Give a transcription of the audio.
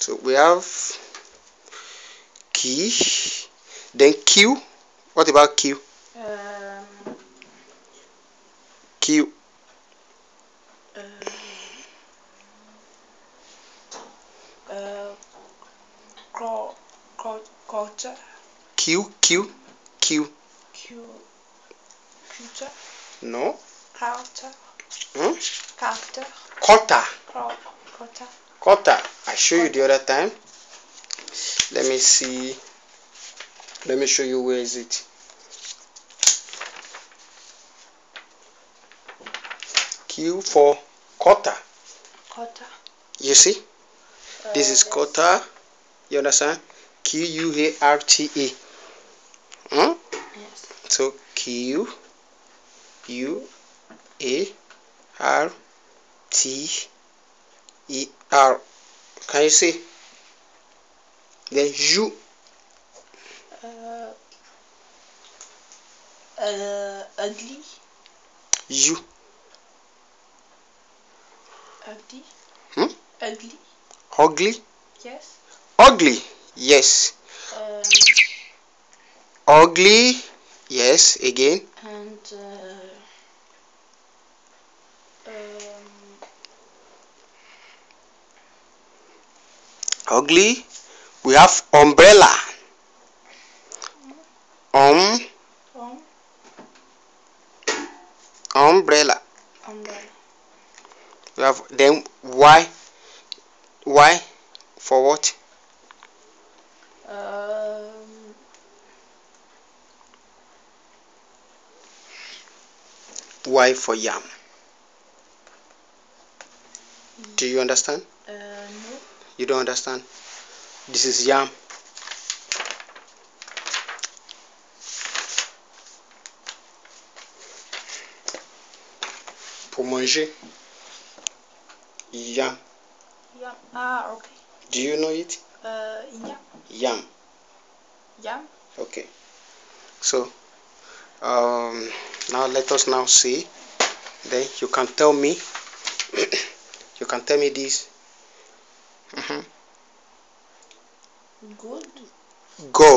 So we have key, then Q. What about Q? Q. Quarter. Q. Quarter. No. Quarter. Quarter. Quarter. Quarter. Quarter. I show you the other time. Let me see. Let me show you where is it. Q for quarter. Quarter. You see? This is quarter. You understand? Q-U-A-R-T-A. Yes. So Q-U-A-R-T-E-R. Can you see? Then U. Ugly. U. Ugly. Ugly. Yes. Ugly. Yes. Ugly. Yes. Again. And ugly. We have umbrella. Umbrella. We have then Y. Y for what? Y for yam. Do you understand? No. You don't understand? This is yam. Pour manger. Yam. Yam. Okay. Do you know it? Yam. Yam. Yam. Okay. So now let us now see. Then you can tell me. You can tell me this. Good. Go.